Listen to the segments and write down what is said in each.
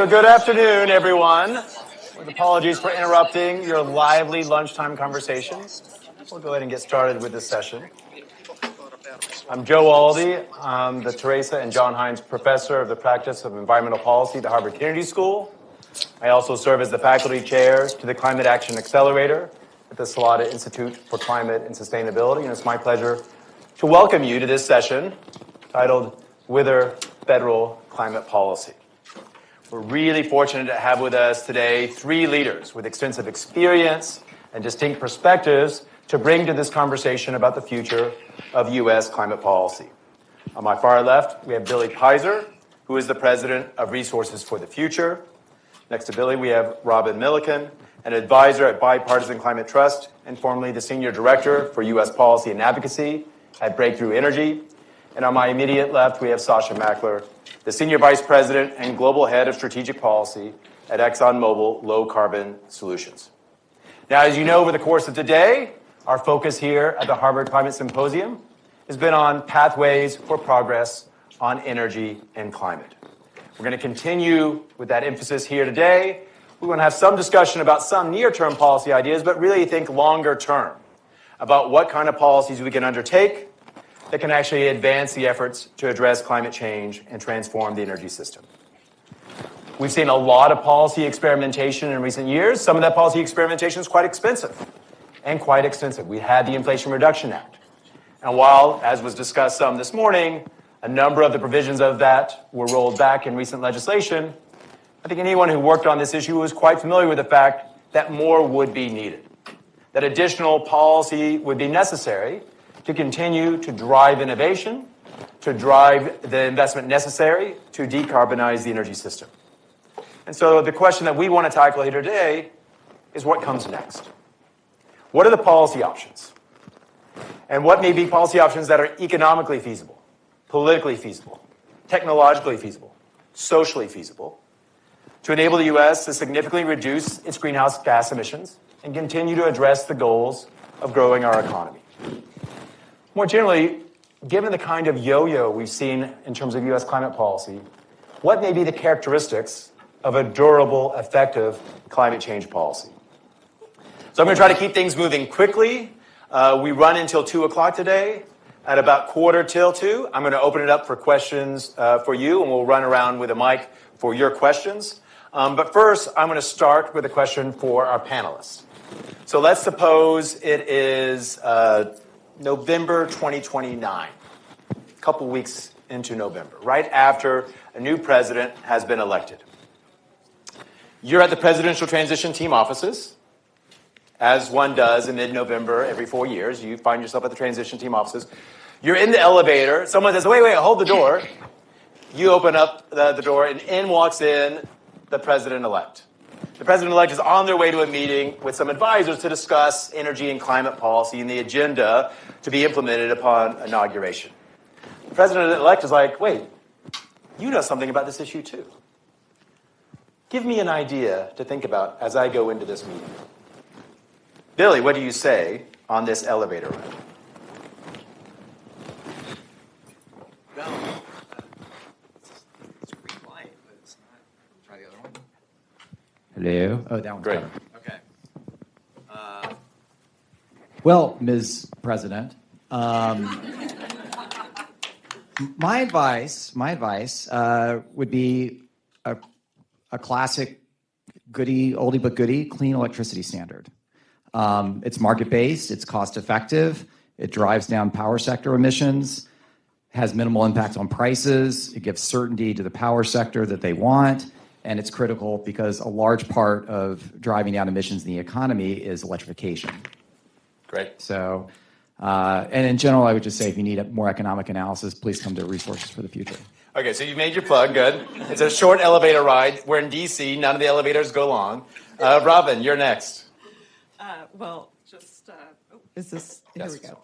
So good afternoon, everyone. With apologies for interrupting your lively lunchtime conversation. We'll go ahead and get started with this session. I'm Joe Aldy. I'm the Teresa and John Hines Professor of the Practice of Environmental Policy at the Harvard Kennedy School. I also serve as the faculty chair to the Climate Action Accelerator at the Salata Institute for Climate and Sustainability, and it's my pleasure to welcome you to this session titled Whither, Federal Climate Policy. We're really fortunate to have with us today three leaders with extensive experience and distinct perspectives to bring to this conversation about the future of U.S. climate policy. On my far left, we have Billy Pizer, who is the president of Resources for the Future. Next to Billy, we have Robin Millican, an advisor at Bipartisan Climate Trust and formerly the senior director for U.S. policy and advocacy at Breakthrough Energy. And on my immediate left, we have Sasha Mackler, the Senior Vice President and Global Head of Strategic Policy at ExxonMobil Low Carbon Solutions. Now, as you know, over the course of today, our focus here at the Harvard Climate Symposium has been on pathways for progress on energy and climate. We're going to continue with that emphasis here today. We want to have some discussion about some near-term policy ideas, but really think longer term about what kind of policies we can undertake that can actually advance the efforts to address climate change and transform the energy system. We've seen a lot of policy experimentation in recent years. Some of that policy experimentation is quite expensive and quite extensive. We had the Inflation Reduction Act. And while, as was discussed some this morning, a number of the provisions of that were rolled back in recent legislation, I think anyone who worked on this issue was quite familiar with the fact that more would be needed, that additional policy would be necessary to continue to drive innovation, to drive the investment necessary to decarbonize the energy system. And so the question that we want to tackle here today is what comes next? What are the policy options? And what may be policy options that are economically feasible, politically feasible, technologically feasible, socially feasible, to enable the U.S. to significantly reduce its greenhouse gas emissions and continue to address the goals of growing our economy? More generally, given the kind of yo-yo we've seen in terms of U.S. climate policy, what may be the characteristics of a durable, effective climate change policy? So I'm going to try to keep things moving quickly. We run until 2 o'clock today. At about 1:45, I'm going to open it up for questions for you, and we'll run around with a mic for your questions. But first, I'm going to start with a question for our panelists. So let's suppose it is November 2029, a couple weeks into November, right after a new president has been elected. You're at the Presidential Transition Team offices, as one does in mid-November every 4 years. You find yourself at the Transition Team offices. You're in the elevator. Someone says, wait, hold the door. You open up the door, and in walks in the president-elect. The president-elect is on their way to a meeting with some advisors to discuss energy and climate policy and the agenda to be implemented upon inauguration. The president-elect is like, wait, you know something about this issue too. Give me an idea to think about as I go into this meeting. Billy, what do you say on this elevator ride? Well, it's pretty quiet, but it's not. Try the other one. Hello. Oh, that one's Great. better. Okay. Well, Ms. President, my advice would be a classic goodie, oldie but goodie, clean electricity standard. It's market-based, it's cost-effective, it drives down power sector emissions, has minimal impact on prices, it gives certainty to the power sector that they want, and it's critical because a large part of driving down emissions in the economy is electrification. Great. So, and in general, I would just say if you need more economic analysis, please come to Resources for the Future. Okay, so you've made your plug, good. It's a short elevator ride. We're in D.C., none of the elevators go long. Robin, you're next. Is this, Yes. here we go.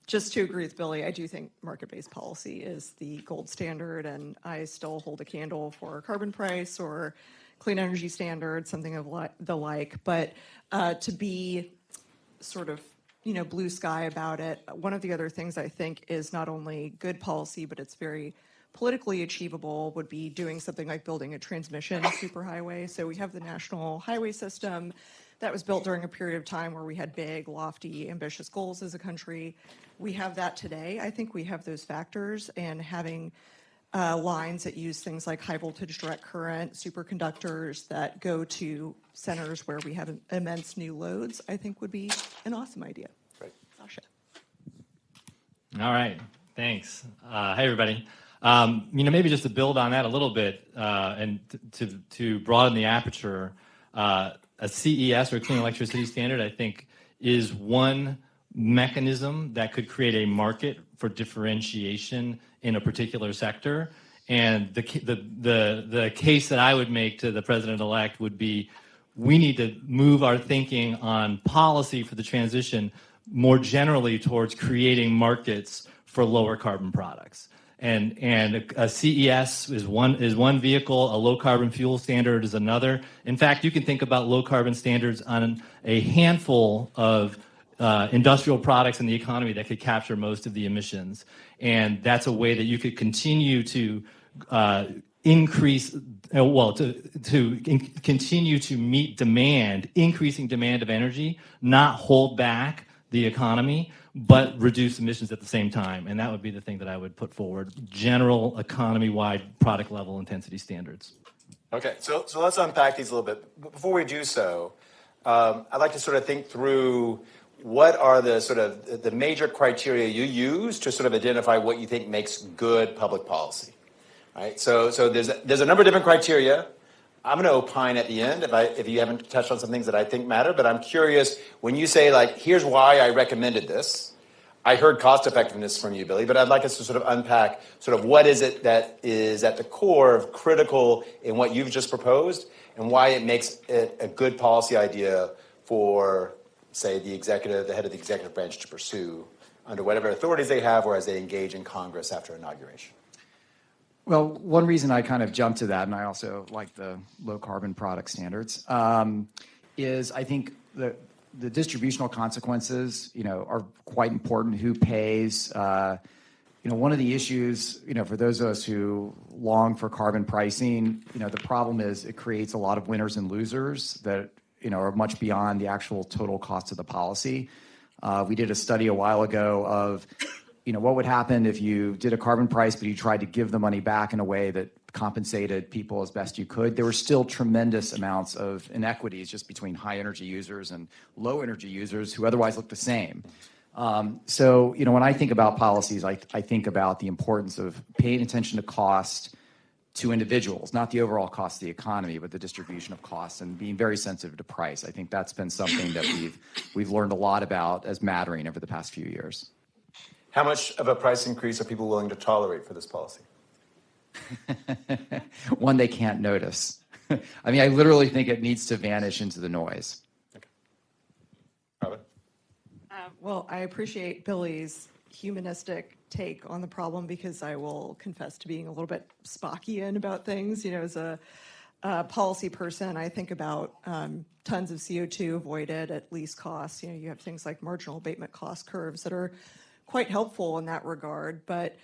Just to agree with Billy, I do think market-based policy is the gold standard, and I still hold a candle for a carbon price or clean energy standard, something of the like. But to be sort of, blue sky about it, one of the other things I think is not only good policy, but it's very politically achievable would be doing something like building a transmission superhighway. So we have the national highway system that was built during a period of time where we had big, lofty, ambitious goals as a country. We have that today. I think we have those factors, and having lines that use things like high voltage direct current, superconductors that go to centers where we have immense new loads, I think would be an awesome idea. Right. Sasha. All right, thanks. Hey, everybody. Maybe just to build on that a little bit and to broaden the aperture, a CES, or Clean Electricity Standard, I think is one mechanism that could create a market for differentiation in a particular sector. And the case that I would make to the president-elect would be, we need to move our thinking on policy for the transition more generally towards creating markets for lower carbon products. And a CES is one vehicle, a low carbon fuel standard is another. In fact, you can think about low carbon standards on a handful of industrial products in the economy that could capture most of the emissions. And that's a way that you could continue to increase, continue to meet demand, increasing demand of energy, not hold back the economy, but reduce emissions at the same time. And that would be the thing that I would put forward, general economy-wide product level intensity standards. Okay, so let's unpack these a little bit. Before we do so, I'd like to sort of think through what are the sort of the major criteria you use to sort of identify what you think makes good public policy. Right? So there's a number of different criteria. I'm going to opine at the end if you haven't touched on some things that I think matter, but I'm curious, when you say, like, here's why I recommended this, I heard cost effectiveness from you, Billy, but I'd like us to sort of unpack sort of what is it that is at the core of critical in what you've just proposed and why it makes it a good policy idea for, say, the head of the executive branch to pursue under whatever authorities they have or as they engage in Congress after inauguration. Well, one reason I kind of jumped to that, and I also like the low carbon product standards, is I think the distributional consequences, are quite important. Who pays? One of the issues, for those of us who long for carbon pricing, the problem is it creates a lot of winners and losers that, are much beyond the actual total cost of the policy. We did a study a while ago of, what would happen if you did a carbon price, but you tried to give the money back in a way that compensated people as best you could. There were still tremendous amounts of inequities just between high energy users and low energy users who otherwise look the same. So, when I think about policies, I think about the importance of paying attention to cost to individuals, not the overall cost of the economy, but the distribution of costs, and being very sensitive to price. I think that's been something that we've learned a lot about as mattering over the past few years. How much of a price increase are people willing to tolerate for this policy? One they can't notice. I mean, I literally think it needs to vanish into the noise. Okay. Robin? Well, I appreciate Billy's humanistic take on the problem, because I will confess to being a little bit Spockian about things. As a policy person, I think about tons of CO2 avoided at least cost. You have things like marginal abatement cost curves that are quite helpful in that regard. But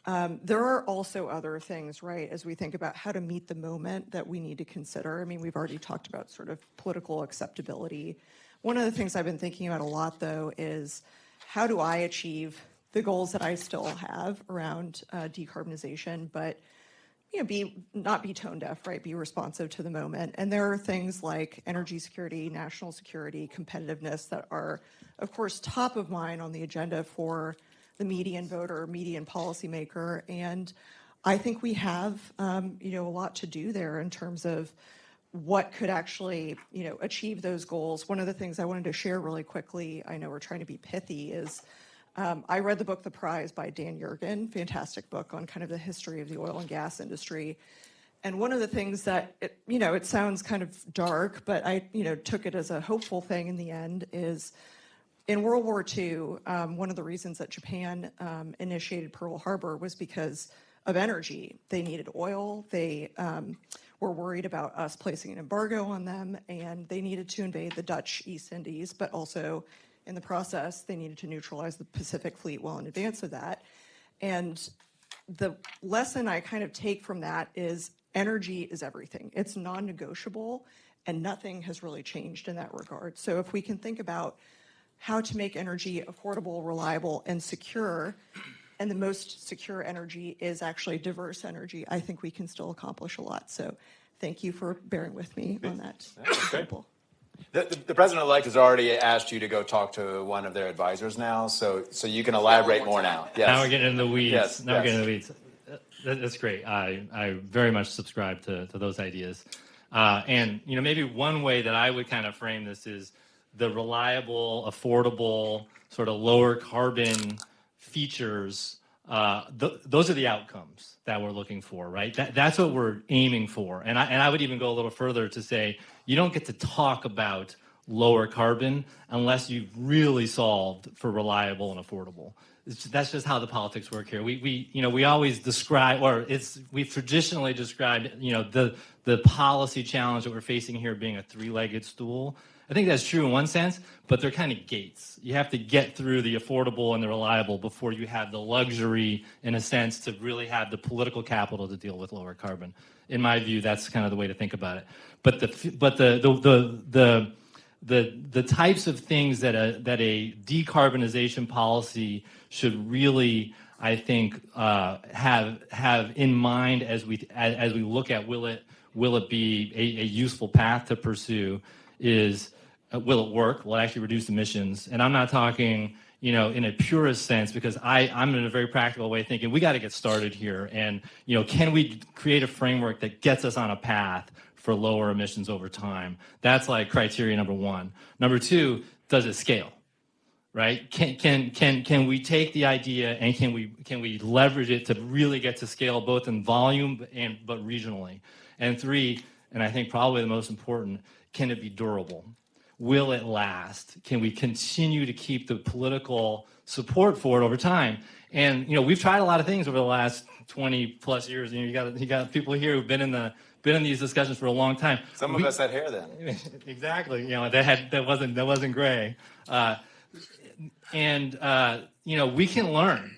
there are also other things, right, as we think about how to meet the moment that we need to consider. I mean, we've already talked about sort of political acceptability. One of the things I've been thinking about a lot, though, is how do I achieve the goals that I still have around decarbonization, but not be tone deaf, right? Be responsive to the moment. And there are things like energy security, national security, competitiveness that are, of course, top of mind on the agenda for the median voter, median policymaker. And I think we have, a lot to do there in terms of what could actually, achieve those goals. One of the things I wanted to share really quickly, I know we're trying to be pithy, is I read the book The Prize by Dan Yergin, fantastic book on kind of the history of the oil and gas industry. And one of the things that, it sounds kind of dark, but I, took it as a hopeful thing in the end, is in World War II, one of the reasons that Japan initiated Pearl Harbor was because of energy. They needed oil. They were worried about us placing an embargo on them, and they needed to invade the Dutch East Indies, but also in the process, they needed to neutralize the Pacific Fleet well in advance of that. And the lesson I kind of take from that is energy is everything. It's non-negotiable, and nothing has really changed in that regard. So if we can think about how to make energy affordable, reliable, and secure, and the most secure energy is actually diverse energy, I think we can still accomplish a lot. So thank you for bearing with me on that example. The president-elect has already asked you to go talk to one of their advisors now, so you can elaborate more now. Yes. Now we're getting in the weeds. Yes, We're getting in the weeds. That's great. I very much subscribe to those ideas. And maybe one way that I would kind of frame this is the reliable, affordable, sort of lower carbon features. Those are the outcomes that we're looking for, right? That's what we're aiming for. And I would even go a little further to say you don't get to talk about lower carbon unless you've really solved for reliable and affordable. That's just how the politics work here. We always describe, or we've traditionally described, the policy challenge that we're facing here being a three-legged stool. I think that's true in one sense, but they're kind of gates. You have to get through the affordable and the reliable before you have the luxury, in a sense, to really have the political capital to deal with lower carbon. In my view, that's kind of the way to think about it. But the types of things that a decarbonization policy should really, I think, have in mind as we look at will it be a useful path to pursue is will it work? Will it actually reduce emissions? And I'm not talking in a purist sense, because I'm in a very practical way thinking we got to get started here, and can we create a framework that gets us on a path for lower emissions over time? That's like criteria number one. Number two, does it scale? Right? Can we take the idea and can we leverage it to really get to scale both in volume but regionally? And three, and I think probably the most important, can it be durable? Will it last? Can we continue to keep the political support for it over time? And we've tried a lot of things over the last 20 plus years. You got people here who've been in these discussions for a long time. Some of us had hair then. Exactly. That wasn't gray. We can learn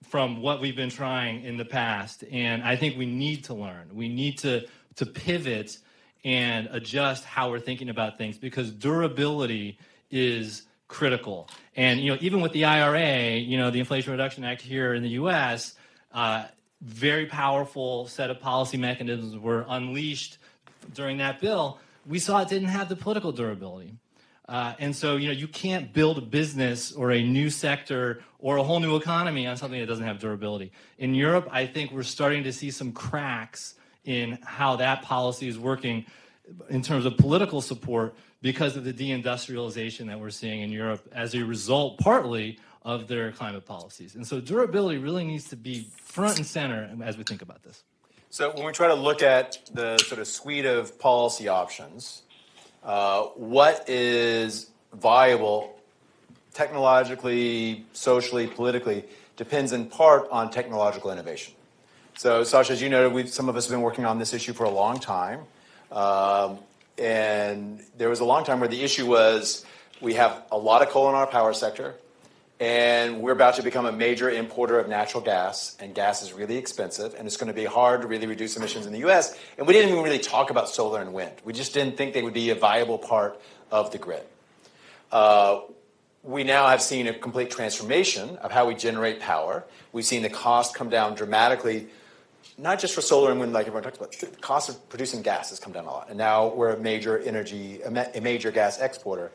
from what we've been trying in the past, and I think we need to learn. We need to pivot and adjust how we're thinking about things, because durability is critical. And even with the IRA, the Inflation Reduction Act here in the U.S., very powerful set of policy mechanisms were unleashed during that bill. We saw it didn't have the political durability. And so, you can't build a business or a new sector or a whole new economy on something that doesn't have durability. In Europe, I think we're starting to see some cracks in how that policy is working in terms of political support because of the deindustrialization that we're seeing in Europe as a result, partly, of their climate policies. And so durability really needs to be front and center as we think about this. So when we try to look at the sort of suite of policy options, what is viable technologically, socially, politically, depends in part on technological innovation. So, Sasha, as you noted, some of us have been working on this issue for a long time. And there was a long time where the issue was we have a lot of coal in our power sector, and we're about to become a major importer of natural gas, and gas is really expensive, and it's going to be hard to really reduce emissions in the U.S., and we didn't even really talk about solar and wind. We just didn't think they would be a viable part of the grid. We now have seen a complete transformation of how we generate power. We've seen the cost come down dramatically, not just for solar and wind like everyone talks about. The cost of producing gas has come down a lot, and now we're a major gas exporter.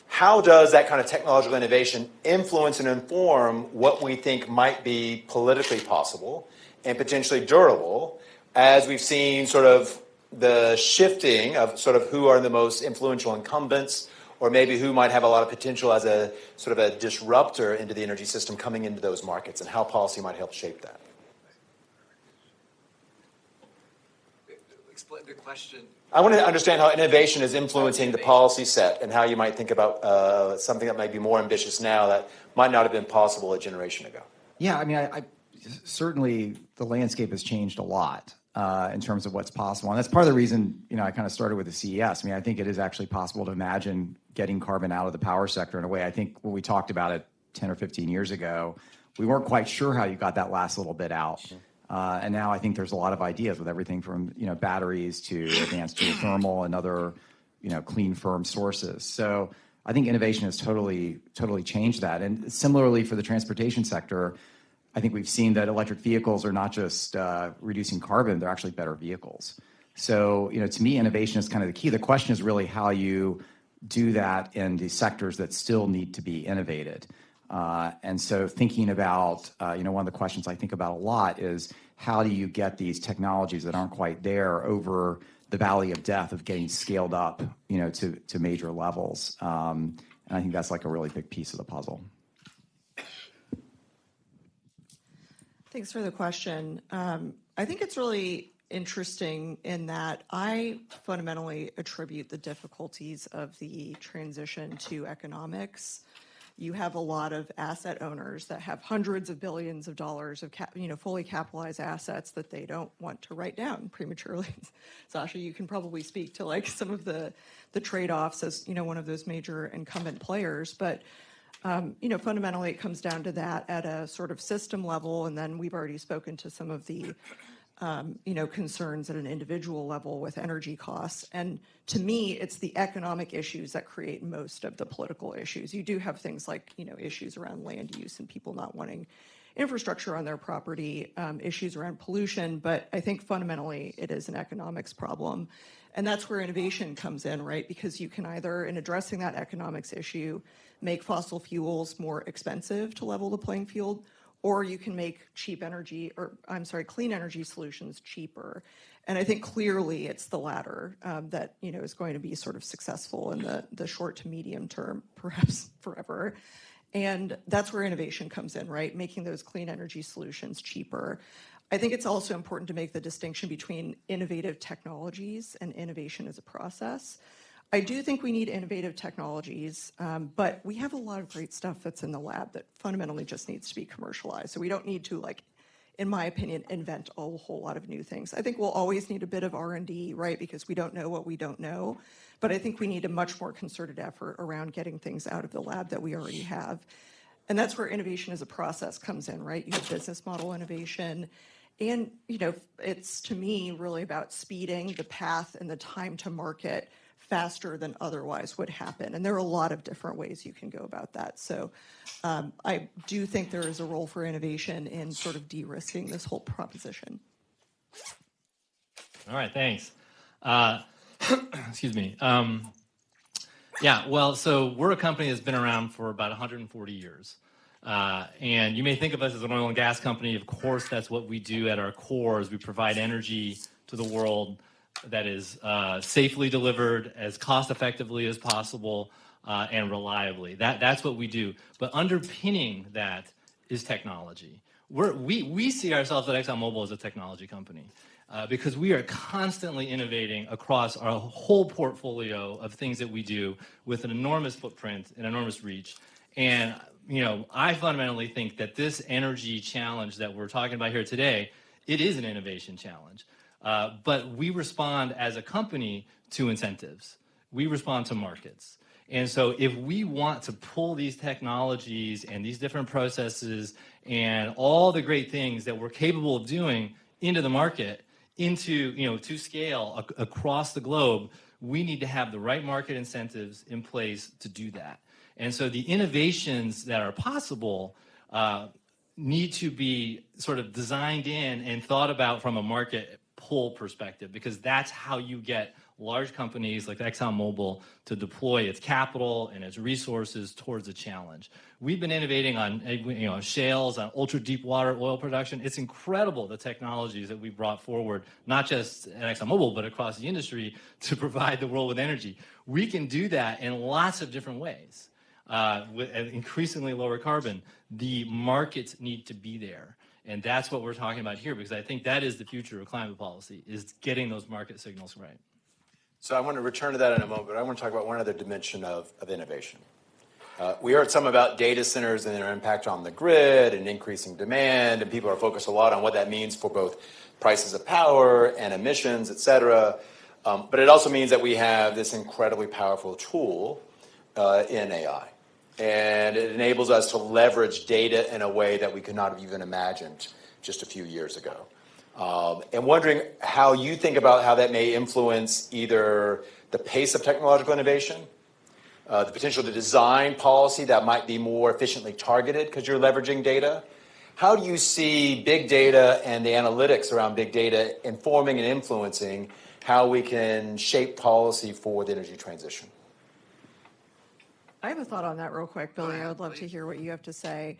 How does that kind of technological innovation influence and inform what we think might be politically possible and potentially durable, as we've seen sort of the shifting of sort of who are the most influential incumbents, or maybe who might have a lot of potential as a sort of a disruptor into the energy system coming into those markets, and how policy might help shape that? Explain the question. I want to understand how innovation is influencing the policy set, and how you might think about something that might be more ambitious now that might not have been possible a generation ago. Yeah, I mean, I certainly the landscape has changed a lot in terms of what's possible. And that's part of the reason, I kind of started with the CES. I mean, I think it is actually possible to imagine getting carbon out of the power sector in a way. I think when we talked about it 10 or 15 years ago we weren't quite sure how you got that last little bit out. And now I think there's a lot of ideas with everything from batteries to advanced geothermal and other clean, firm sources. So I think innovation has totally changed that. And similarly for the transportation sector, I think we've seen that electric vehicles are not just reducing carbon; they're actually better vehicles. So to me, innovation is kind of the key. The question is really how you do that in the sectors that still need to be innovated. And so thinking about, one of the questions I think about a lot is how do you get these technologies that aren't quite there over the valley of death of getting scaled up, to major levels. And I think that's like a really big piece of the puzzle. Thanks for the question. I think it's really interesting in that I fundamentally attribute the difficulties of the transition to economics. You have a lot of asset owners that have hundreds of billions of dollars of fully capitalized assets that they don't want to write down prematurely. Sasha, you can probably speak to like some of the trade-offs as one of those major incumbent players, but fundamentally it comes down to that at a sort of system level, and then we've already spoken to some of the concerns at an individual level with energy costs. And to me, it's the economic issues that create most of the political issues. You do have things like, issues around land use and people not wanting infrastructure on their property, issues around pollution, but I think fundamentally it is an economics problem. And that's where innovation comes in, right? Because you can either, in addressing that economics issue, make fossil fuels more expensive to level the playing field, or you can make clean energy solutions cheaper. And I think clearly it's the latter that is going to be sort of successful in the short to medium term, perhaps forever. And that's where innovation comes in, right? Making those clean energy solutions cheaper. I think it's also important to make the distinction between innovative technologies and innovation as a process. I do think we need innovative technologies, but we have a lot of great stuff that's in the lab that fundamentally just needs to be commercialized. So we don't need to, in my opinion, invent a whole lot of new things. I think we'll always need a bit of R&D, right, because we don't know what we don't know. But I think we need a much more concerted effort around getting things out of the lab that we already have. And that's where innovation as a process comes in, right? You have business model innovation. And, it's, to me, really about speeding the path and the time to market faster than otherwise would happen. And there are a lot of different ways you can go about that. So I do think there is a role for innovation in sort of de-risking this whole proposition. All right, thanks. Excuse me. So we're a company that's been around for about 140 years. And you may think of us as an oil and gas company. Of course, that's what we do at our core is we provide energy to the world that is safely delivered as cost effectively as possible and reliably. That's what we do. But underpinning that is technology. We see ourselves at ExxonMobil as a technology company because we are constantly innovating across our whole portfolio of things that we do with an enormous footprint and enormous reach. And I fundamentally think that this energy challenge that we're talking about here today, it is an innovation challenge. But we respond as a company to incentives. We respond to markets. And so if we want to pull these technologies and these different processes and all the great things that we're capable of doing into the market, to scale across the globe, we need to have the right market incentives in place to do that. And so the innovations that are possible need to be sort of designed in and thought about from a market pull perspective, because that's how you get large companies like ExxonMobil to deploy its capital and its resources towards a challenge. We've been innovating on shales, on ultra deep water oil production. It's incredible the technologies that we brought forward, not just at ExxonMobil, but across the industry to provide the world with energy. We can do that in lots of different ways with increasingly lower carbon. The markets need to be there. And that's what we're talking about here, because I think that is the future of climate policy, is getting those market signals right. So I want to return to that in a moment, but I want to talk about one other dimension of innovation. We heard some about data centers and their impact on the grid and increasing demand, and people are focused a lot on what that means for both prices of power and emissions, et cetera. But it also means that we have this incredibly powerful tool in AI. and it enables us to leverage data in a way that we could not have even imagined just a few years ago. And wondering how you think about how that may influence either the pace of technological innovation, the potential to design policy that might be more efficiently targeted because you're leveraging data. How do you see big data and the analytics around big data informing and influencing how we can shape policy for the energy transition? I have a thought on that real quick, Billy. I would love to hear what you have to say.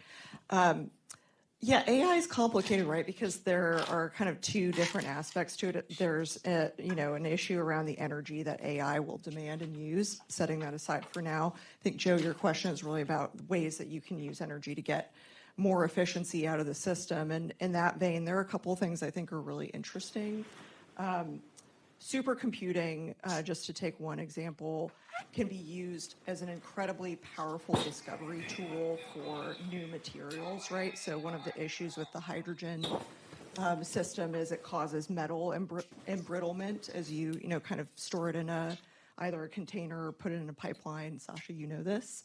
Yeah, AI is complicated, right? Because there are kind of two different aspects to it. There's an issue around the energy that AI will demand and use. Setting that aside for now, I think, Joe, your question is really about ways that you can use energy to get more efficiency out of the system. And in that vein, there are a couple of things I think are really interesting. Supercomputing, just to take one example, can be used as an incredibly powerful discovery tool for new materials, right? So one of the issues with the hydrogen system is it causes metal embrittlement as you kind of store it in either a container or put it in a pipeline. Sasha, you know this.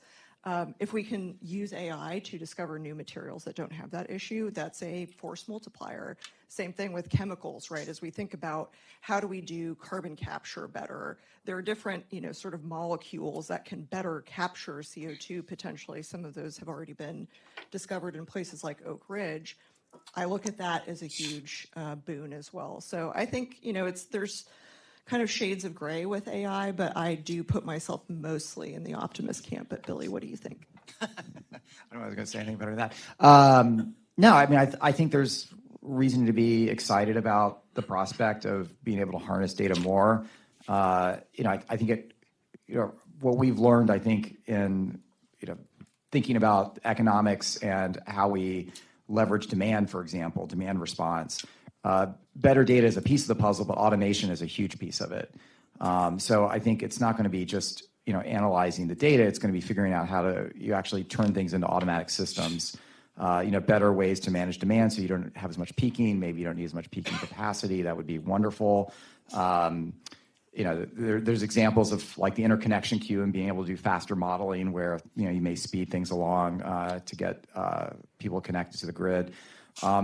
If we can use AI to discover new materials that don't have that issue, that's a force multiplier. Same thing with chemicals, right? As we think about how do we do carbon capture better, there are different, sort of molecules that can better capture CO2 potentially. Some of those have already been discovered in places like Oak Ridge. I look at that as a huge boon as well. So I think, there's kind of shades of gray with AI, but I do put myself mostly in the optimist camp. But Billy, what do you think? I don't know if I was going to say anything better than that. No, I mean, I think there's reason to be excited about the prospect of being able to harness data more. I think what we've learned, I think, in thinking about economics and how we leverage demand, for example, demand response. Better data is a piece of the puzzle, but automation is a huge piece of it. So I think it's not going to be just analyzing the data. It's going to be figuring out how to you actually turn things into automatic systems. Better ways to manage demand so you don't have as much peaking. Maybe you don't need as much peaking capacity. That would be wonderful. There's examples of like the interconnection queue and being able to do faster modeling where you may speed things along to get people connected to the grid.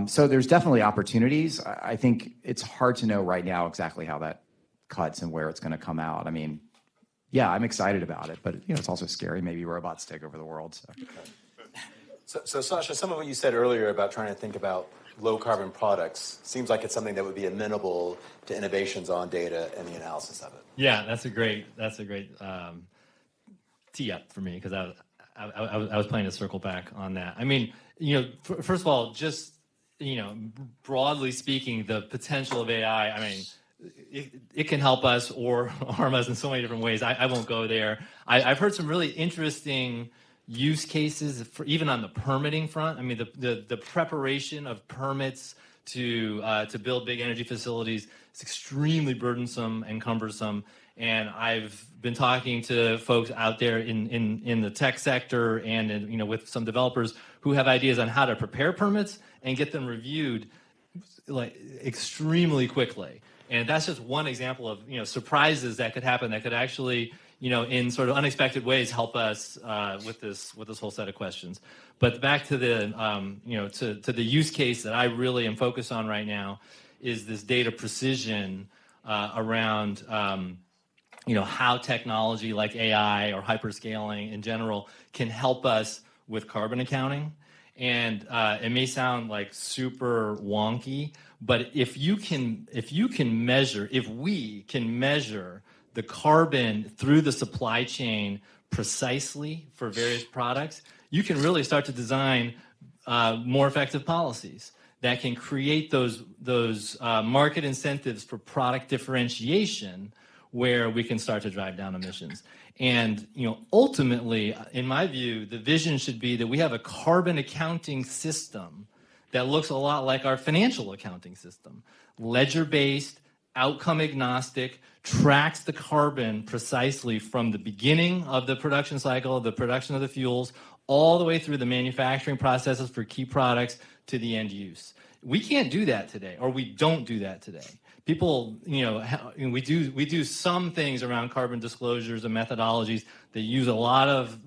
So there's definitely opportunities. I think it's hard to know right now exactly how that cuts and where it's going to come out. I mean, yeah, I'm excited about it, but it's also scary. Maybe robots take over the world. So Sasha, some of what you said earlier about trying to think about low carbon products seems like it's something that would be amenable to innovations on data and the analysis of it. Yeah, that's a great tee up for me because I was planning to circle back on that. I mean, first of all, just broadly speaking, the potential of AI. I mean, it can help us or harm us in so many different ways. I won't go there. I've heard some really interesting use cases for even on the permitting front. I mean, the preparation of permits to build big energy facilities is extremely burdensome and cumbersome. And I've been talking to folks out there in the tech sector and with some developers who have ideas on how to prepare permits and get them reviewed like extremely quickly. And that's just one example of surprises that could happen that could actually in sort of unexpected ways help us with this whole set of questions. But back to the to the use case that I really am focused on right now is this data precision around how technology like AI or hyperscaling in general can help us with carbon accounting. And it may sound like super wonky, but if we can measure the carbon through the supply chain precisely for various products, you can really start to design more effective policies that can create those market incentives for product differentiation where we can start to drive down emissions. And ultimately, in my view, the vision should be that we have a carbon accounting system that looks a lot like our financial accounting system, ledger-based, outcome agnostic, tracks the carbon precisely from the beginning of the production cycle, the production of the fuels, all the way through the manufacturing processes for key products to the end use. We can't do that today, or we don't do that today. People, we do some things around carbon disclosures and methodologies that use a lot of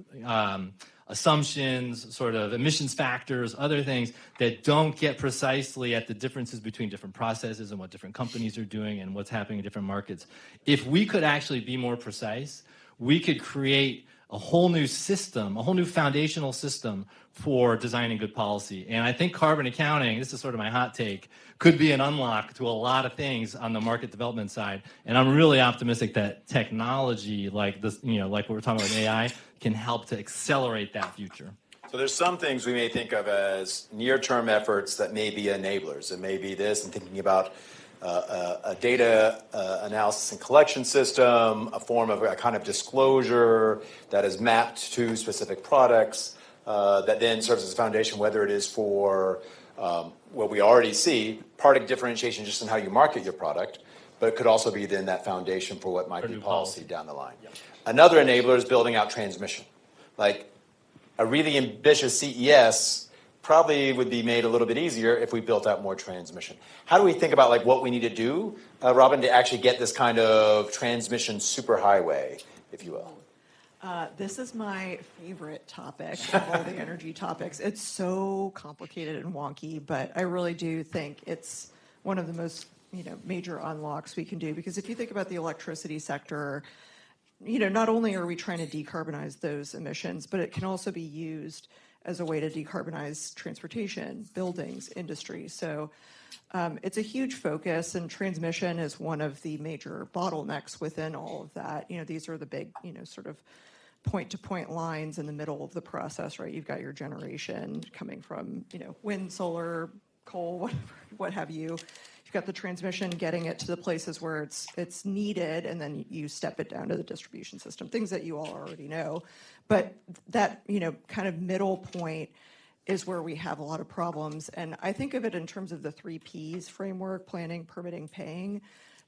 assumptions, sort of emissions factors, other things that don't get precisely at the differences between different processes and what different companies are doing and what's happening in different markets. If we could actually be more precise, we could create a whole new system, a whole new foundational system for designing good policy. And I think carbon accounting, this is sort of my hot take, could be an unlock to a lot of things on the market development side. And I'm really optimistic that technology like this, like what we're talking about with AI, can help to accelerate that future. So there's some things we may think of as near-term efforts that may be enablers. It may be this, and thinking about a data analysis and collection system, a form of a kind of disclosure that is mapped to specific products that then serves as a foundation, whether it is for what we already see, product differentiation just in how you market your product, but it could also be then that foundation for what might be policy down the line. Yep. Another enabler is building out transmission. Like a really ambitious CES probably would be made a little bit easier if we built out more transmission. How do we think about like what we need to do, Robin, to actually get this kind of transmission superhighway, if you will? This is my favorite topic of all the energy topics. It's so complicated and wonky, but I really do think it's one of the most major unlocks we can do, because if you think about the electricity sector, not only are we trying to decarbonize those emissions, but it can also be used as a way to decarbonize transportation, buildings, industry. So it's a huge focus, and transmission is one of the major bottlenecks within all of that. These are the big, sort of point-to-point lines in the middle of the process, right? You've got your generation coming from, wind, solar, coal, whatever, what have you. You've got the transmission getting it to the places where it's needed, and then you step it down to the distribution system, things that you all already know. But that, kind of middle point is where we have a lot of problems. And I think of it in terms of the 3 Ps framework: planning, permitting, paying.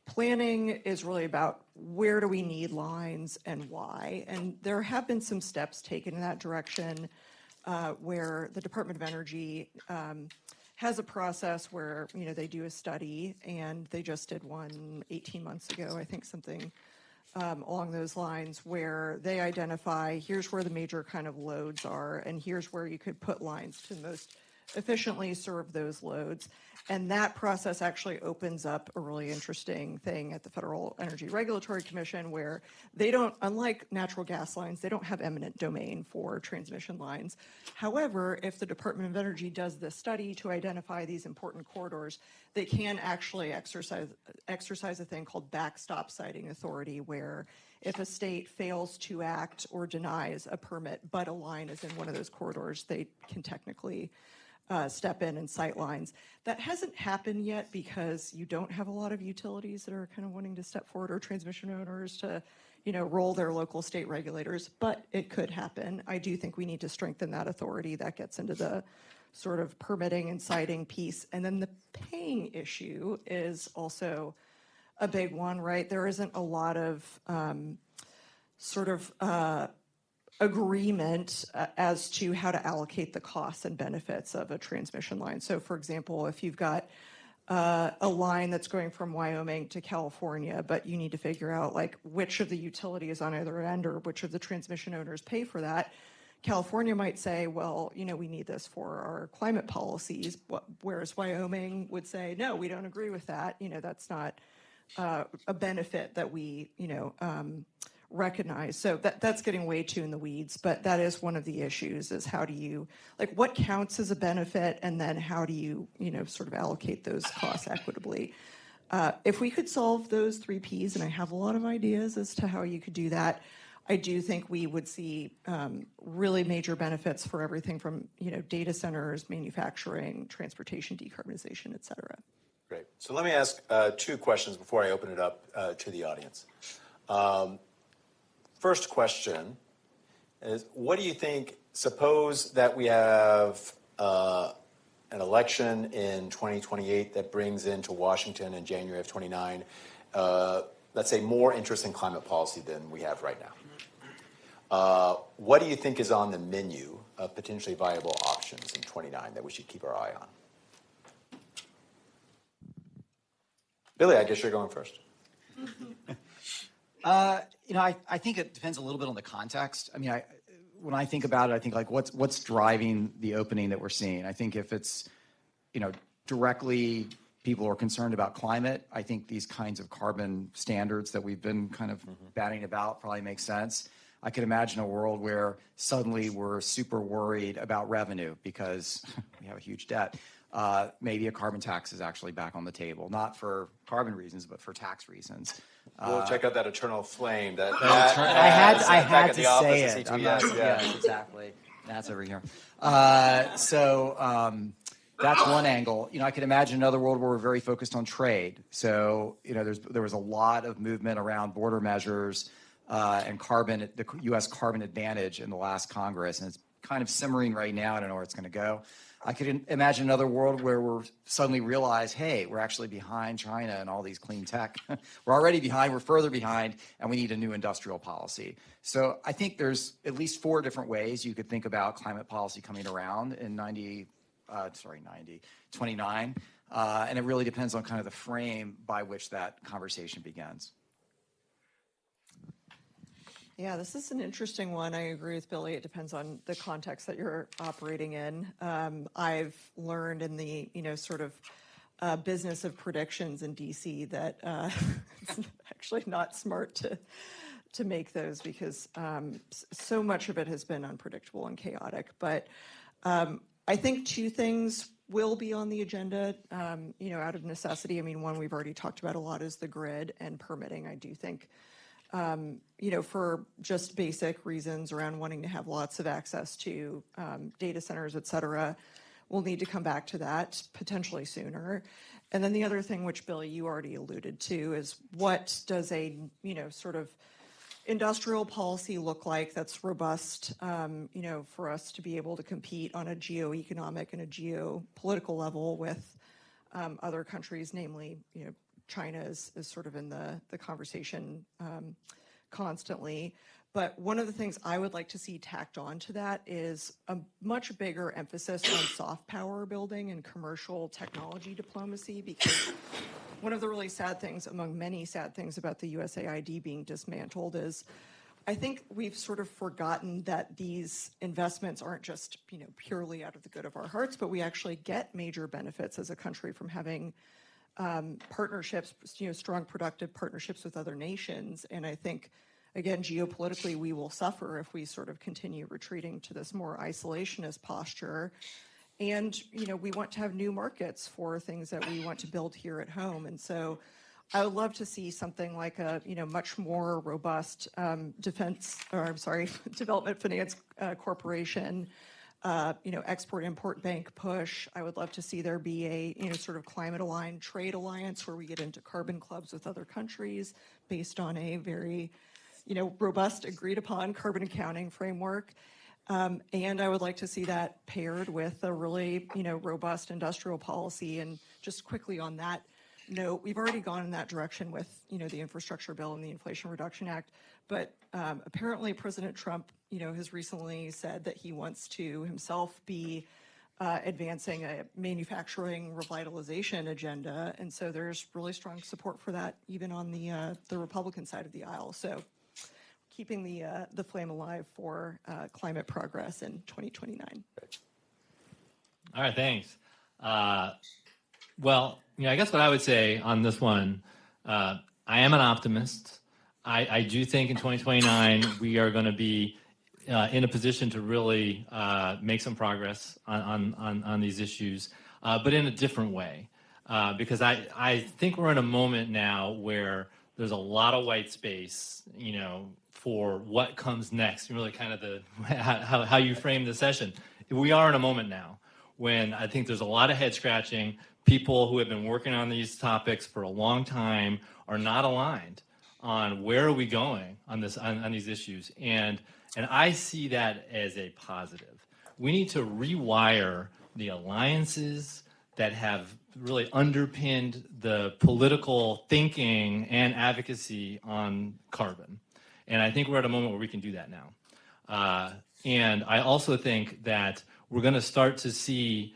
Planning is really about where do we need lines and why. And there have been some steps taken in that direction where the Department of Energy has a process where, they do a study, and they just did one 18 months ago, I think, something along those lines, where they identify here's where the major kind of loads are, and here's where you could put lines to most efficiently serve those loads. And that process actually opens up a really interesting thing at the Federal Energy Regulatory Commission, where they don't, unlike natural gas lines, they don't have eminent domain for transmission lines. However, if the Department of Energy does this study to identify these important corridors, they can actually exercise a thing called backstop siting authority, where if a state fails to act or denies a permit, but a line is in one of those corridors, they can technically step in and cite lines. That hasn't happened yet because you don't have a lot of utilities that are kind of wanting to step forward, or transmission owners to, roll their local state regulators, but it could happen. I do think we need to strengthen that authority. That gets into the sort of permitting and citing piece. And then the paying issue is also a big one, right? There isn't a lot of agreement as to how to allocate the costs and benefits of a transmission line. So, for example, if you've got a line that's going from Wyoming to California, but you need to figure out like which of the utilities on either end or which of the transmission owners pay for that, California might say, well, we need this for our climate policies, whereas Wyoming would say, no, we don't agree with that. That's not a benefit that we, recognize. So that's getting way too in the weeds, but that is one of the issues, is how do you, what counts as a benefit, and then how do you, sort of allocate those costs equitably. If we could solve those 3 Ps, and I have a lot of ideas as to how you could do that, I do think we would see really major benefits for everything from, data centers, manufacturing, transportation, decarbonization, et cetera. Great. So let me ask 2 questions before I open it up to the audience. First question is, what do you think, suppose that we have an election in 2028 that brings into Washington in January of 29, let's say, more interest in climate policy than we have right now. What do you think is on the menu of potentially viable options in 29 that we should keep our eye on? Billy, I guess you're going first. I think it depends a little bit on the context. I mean, when I think about it, I think like what's driving the opening that we're seeing. I think if it's, directly people are concerned about climate, I think these kinds of carbon standards that we've been kind of batting about probably make sense. I could imagine a world where suddenly we're super worried about revenue because we have a huge debt. Maybe a carbon tax is actually back on the table, not for carbon reasons, but for tax reasons. We'll check out that eternal flame. I had back at to the office say at it. CTS, Yes, exactly. That's over here. That's one angle. I could imagine another world where we're very focused on trade. So, there was a lot of movement around border measures and carbon, the U.S. carbon advantage in the last Congress, and it's kind of simmering right now. I don't know where it's going to go. I could imagine another world where we're suddenly realize, hey, we're actually behind China and all these clean tech. We're already behind, we're further behind, and we need a new industrial policy. So I think there's at least 4 different ways you could think about climate policy coming around in 29. And it really depends on kind of the frame by which that conversation begins. Yeah, this is an interesting one. I agree with Billy. It depends on the context that you're operating in. I've learned in the, sort of business of predictions in DC that it's actually not smart to make those because so much of it has been unpredictable and chaotic. But I think 2 things will be on the agenda, out of necessity. I mean, one we've already talked about a lot is the grid and permitting. I do think, for just basic reasons around wanting to have lots of access to data centers, et cetera, we'll need to come back to that potentially sooner. And then the other thing, which Billy, you already alluded to, is what does a, sort of industrial policy look like that's robust, for us to be able to compete on a geoeconomic and a geopolitical level with other countries, namely, China is sort of in the conversation constantly. But one of the things I would like to see tacked on to that is a much bigger emphasis on soft power building and commercial technology diplomacy, because one of the really sad things, among many sad things about the USAID being dismantled, is I think we've sort of forgotten that these investments aren't just, purely out of the good of our hearts, but we actually get major benefits as a country from having partnerships, strong, productive partnerships with other nations. And I think, again, geopolitically, we will suffer if we sort of continue retreating to this more isolationist posture. And, we want to have new markets for things that we want to build here at home. And so I would love to see something like a, much more robust development finance corporation, export-import bank push. I would love to see there be a, sort of climate-aligned trade alliance where we get into carbon clubs with other countries based on a very, robust, agreed-upon carbon accounting framework. And I would like to see that paired with a really, robust industrial policy. And just quickly on that note, we've already gone in that direction with, the infrastructure bill and the Inflation Reduction Act. But apparently President Trump, has recently said that he wants to himself be advancing a manufacturing revitalization agenda. And so there's really strong support for that, even on the Republican side of the aisle. So keeping the flame alive for climate progress in 2029. All right, thanks. Well, I guess what I would say on this one, I am an optimist. I do think in 2029 we are going to be in a position to really make some progress on these issues, but in a different way. Because I think we're in a moment now where there's a lot of white space, for what comes next, really kind of how you frame the session. We are in a moment now when I think there's a lot of head scratching. People who have been working on these topics for a long time are not aligned on where are we going on these issues. And I see that as a positive. We need to rewire the alliances that have really underpinned the political thinking and advocacy on carbon. And I think we're at a moment where we can do that now. And I also think that we're going to start to see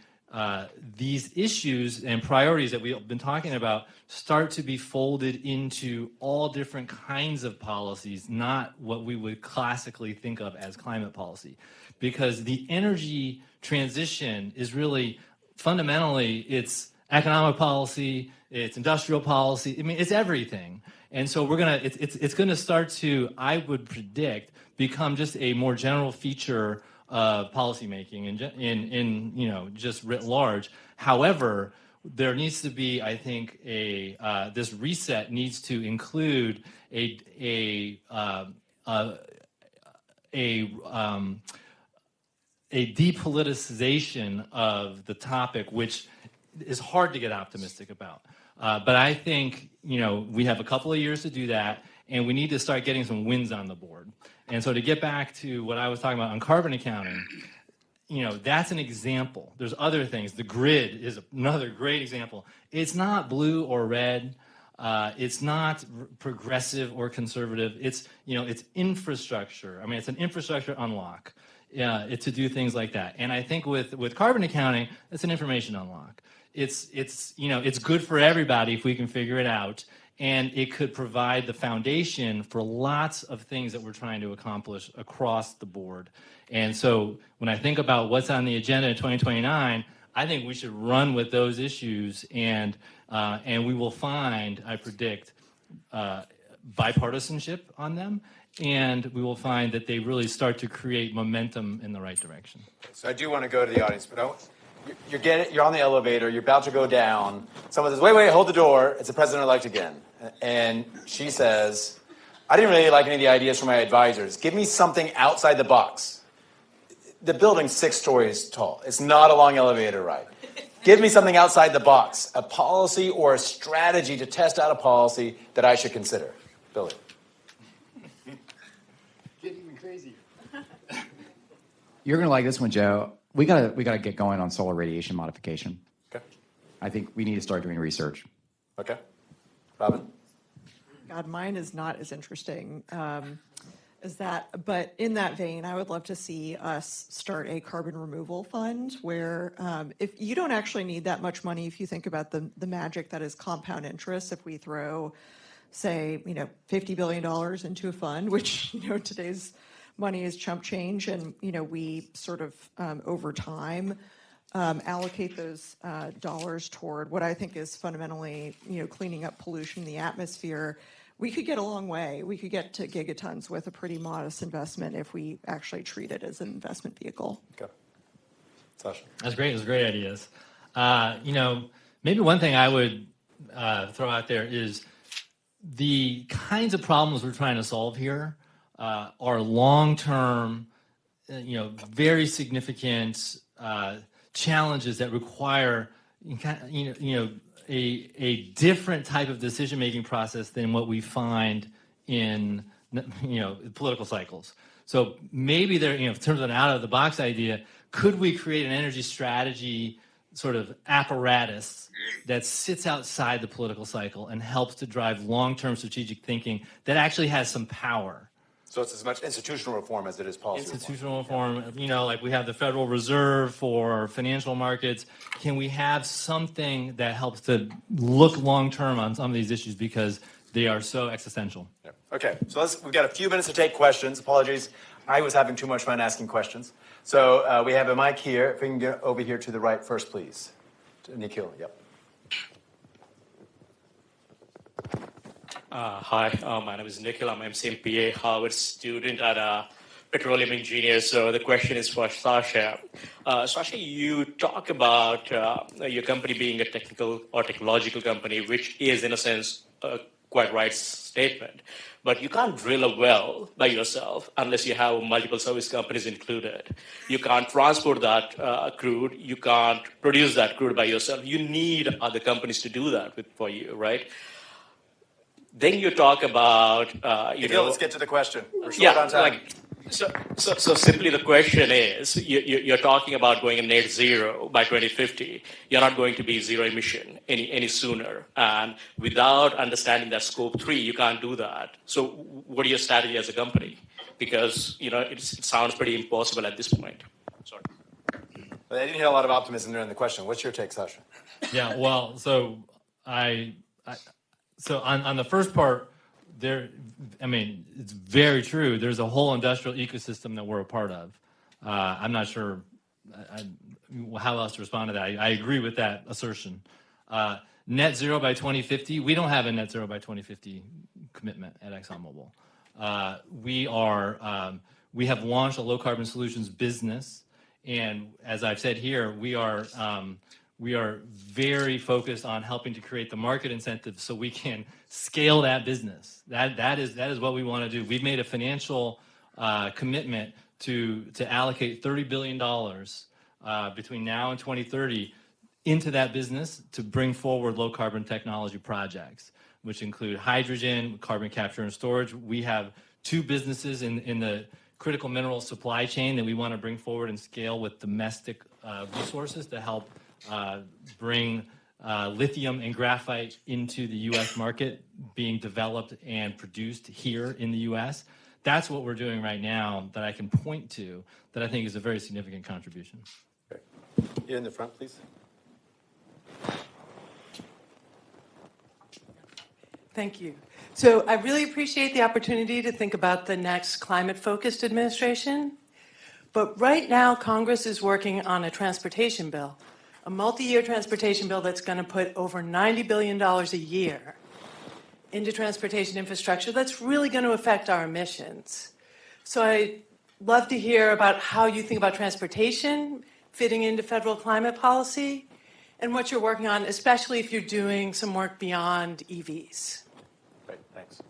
these issues and priorities that we've been talking about start to be folded into all different kinds of policies, not what we would classically think of as climate policy. Because the energy transition is really, fundamentally, it's economic policy, it's industrial policy, I mean, it's everything. And so it's gonna start to, I would predict, become just a more general feature of policymaking in just writ large. However, there needs to be, I think, this reset needs to include a depoliticization of the topic, which is hard to get optimistic about. But I think we have a couple of years to do that, and we need to start getting some wins on the board. And so to get back to what I was talking about on carbon accounting, that's an example. There's other things. The grid is another great example. It's not blue or red. It's not progressive or conservative. It's infrastructure. I mean, it's an infrastructure unlock to do things like that. And I think with carbon accounting, it's an information unlock. It's good for everybody if we can figure it out. And it could provide the foundation for lots of things that we're trying to accomplish across the board. And so when I think about what's on the agenda in 2029, I think we should run with those issues, and we will find, I predict, bipartisanship on them, and we will find that they really start to create momentum in the right direction. So I do want to go to the audience, but you're on the elevator, you're about to go down. Someone says, wait, hold the door. It's the president-elect again. And she says, I didn't really like any of the ideas from my advisors. Give me something outside the box. The building's 6 stories tall. It's not a long elevator ride. Give me something outside the box, a policy or a strategy to test out a policy that I should consider. Billy. Get even crazier. You're going to like this one, Joe. We gotta get going on solar radiation modification. Okay. I think we need to start doing research. Okay. Robin? God, mine is not as interesting as that. But in that vein, I would love to see us start a carbon removal fund where if you don't actually need that much money, if you think about the magic that is compound interest, if we throw, say, $50 billion into a fund, which, today's money is chump change, and we sort of over time allocate those dollars toward what I think is fundamentally cleaning up pollution in the atmosphere, we could get a long way. We could get to gigatons with a pretty modest investment if we actually treat it as an investment vehicle. Okay. Sasha? That's great. Those are great ideas. Maybe one thing I would throw out there is the kinds of problems we're trying to solve here are long-term, very significant challenges that require, a different type of decision-making process than what we find in, political cycles. So maybe there, in terms of an out-of-the-box idea, could we create an energy strategy sort of apparatus that sits outside the political cycle and helps to drive long-term strategic thinking that actually has some power? So it's as much institutional reform as it is policy Institutional reform, like we have the Federal Reserve for financial markets. Can we have something that helps to look long-term on some of these issues because they are so existential? Yeah. Okay, so we've got a few minutes to take questions. Apologies, I was having too much fun asking questions. So we have a mic here. If we can get over here to the right first, please. To Nikhil, yep. Hi, my name is Nikhil. I'm MCMPA Harvard student at petroleum engineer. So the question is for Sasha. Sasha, you talk about your company being a technical or technological company, which is in a sense a quite right statement. But you can't drill a well by yourself unless you have multiple service companies included. You can't transport that crude. You can't produce that crude by yourself. You need other companies to do that for you, right? Then you talk about, Let's get to the question. We're short on time. So simply the question is, you're talking about going net zero by 2050. You're not going to be zero emission any sooner. And without understanding that scope 3, you can't do that. So what are your strategy as a company? Because, it sounds pretty impossible at this point. Sorry. But I didn't hear a lot of optimism there in the question. What's your take, Sasha? Yeah, well, so on the first part, it's very true. There's a whole industrial ecosystem that we're a part of. I'm not sure how else to respond to that. I agree with that assertion. Net zero by 2050, we don't have a net zero by 2050 commitment at ExxonMobil. We have launched a low carbon solutions business, and as I've said here, we are very focused on helping to create the market incentives so we can scale that business. That is what we want to do. We've made a financial commitment to allocate $30 billion between now and 2030 into that business to bring forward low carbon technology projects, which include hydrogen, carbon capture and storage. We have two businesses in the critical mineral supply chain that we want to bring forward and scale with domestic resources to help bring lithium and graphite into the U.S. market, being developed and produced here in the U.S. That's what we're doing right now that I can point to that I think is a very significant contribution. Great. Here in the front, please. Thank you. So I really appreciate the opportunity to think about the next climate-focused administration. But right now, Congress is working on a transportation bill, a multi-year transportation bill that's going to put over $90 billion a year into transportation infrastructure that's really going to affect our emissions. So I'd love to hear about how you think about transportation fitting into federal climate policy and what you're working on, especially if you're doing some work beyond EVs. Great, thanks.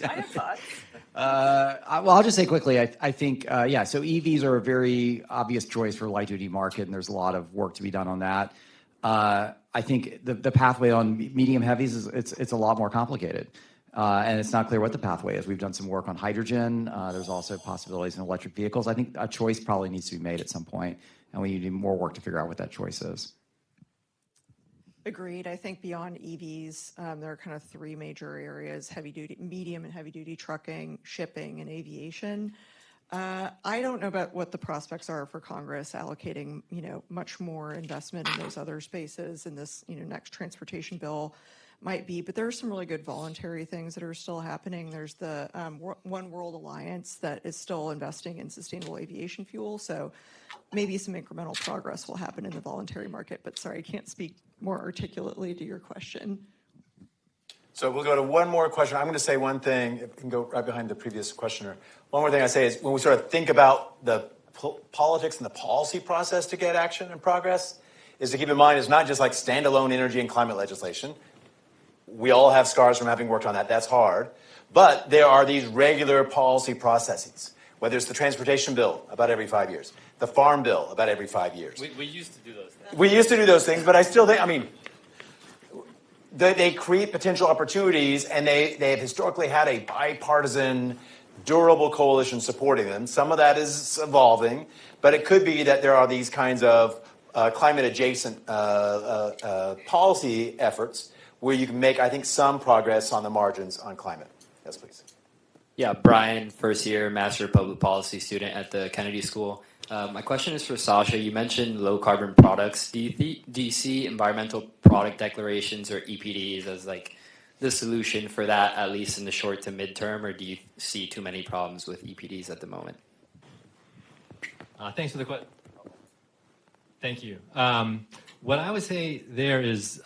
I have thoughts. Well, I'll just say quickly, I think, so EVs are a very obvious choice for light-duty market, and there's a lot of work to be done on that. I think the pathway on medium heavies it's a lot more complicated, and it's not clear what the pathway is. We've done some work on hydrogen. There's also possibilities in electric vehicles. I think a choice probably needs to be made at some point, and we need to do more work to figure out what that choice is. Agreed. I think beyond EVs, there are kind of three major areas: medium and heavy-duty trucking, shipping, and aviation. I don't know about what the prospects are for Congress allocating, much more investment in those other spaces in this, next transportation bill might be. But there are some really good voluntary things that are still happening. There's the One World Alliance that is still investing in sustainable aviation fuel. So maybe some incremental progress will happen in the voluntary market. But sorry, I can't speak more articulately to your question. So we'll go to one more question. I'm going to say one thing. It can go right behind the previous questioner. One more thing I say is when we sort of think about the politics and the policy process to get action and progress, is to keep in mind it's not just like standalone energy and climate legislation. We all have scars from having worked on that. That's hard. But there are these regular policy processes, whether it's the transportation bill about every 5 years, the farm bill about every 5 years. We used to do those things. We used to do those things, but I still think, they create potential opportunities, and they have historically had a bipartisan, durable coalition supporting them. Some of that is evolving, but it could be that there are these kinds of climate-adjacent policy efforts where you can make, I think, some progress on the margins on climate. Yes, please. Yeah, Brian, first year Master of Public Policy student at the Kennedy School. My question is for Sasha. You mentioned low carbon products. Do you see environmental product declarations or EPDs as like the solution for that, at least in the short to midterm, or do you see too many problems with EPDs at the moment? Thanks for the question. Thank you. What I would say there is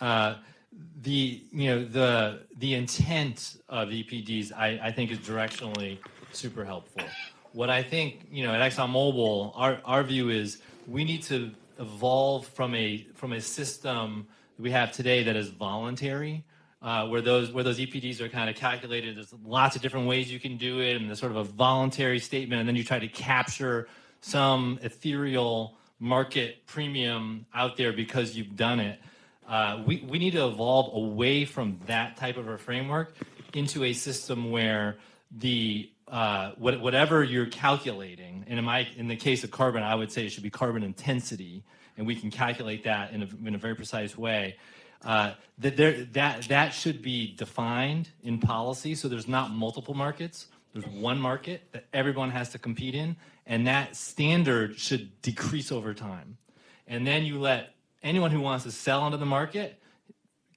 the intent of EPDs, I think, is directionally super helpful. What I think, at ExxonMobil, our view is we need to evolve from a system that we have today that is voluntary, where those EPDs are kind of calculated. There's lots of different ways you can do it, and there's sort of a voluntary statement, and then you try to capture some ethereal market premium out there because you've done it. We need to evolve away from that type of a framework into a system where whatever you're calculating, and in the case of carbon, I would say it should be carbon intensity, and we can calculate that in a very precise way. That should be defined in policy, so there's not multiple markets, There's one market that everyone has to compete in, and that standard should decrease over time. And then you let anyone who wants to sell onto the market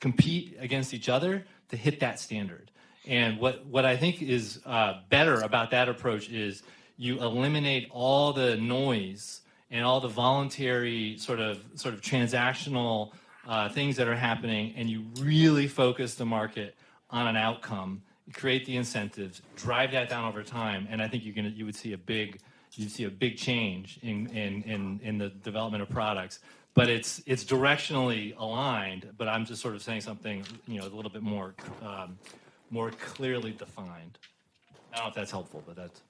compete against each other to hit that standard. And what I think is better about that approach is you eliminate all the noise and all the voluntary sort of transactional things that are happening, and you really focus the market on an outcome, create the incentives, drive that down over time, and I think you would see a big change in the development of products. But it's directionally aligned. But I'm just sort of saying something a little bit more clearly defined. I don't know if that's helpful, but that's.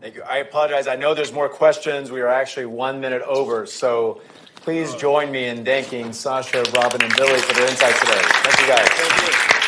Thank you. I apologize. I know there's more questions. We are actually 1 minute over. So please join me in thanking Sasha, Robin, and Billy for their insights today. Thank you, guys. Thank you.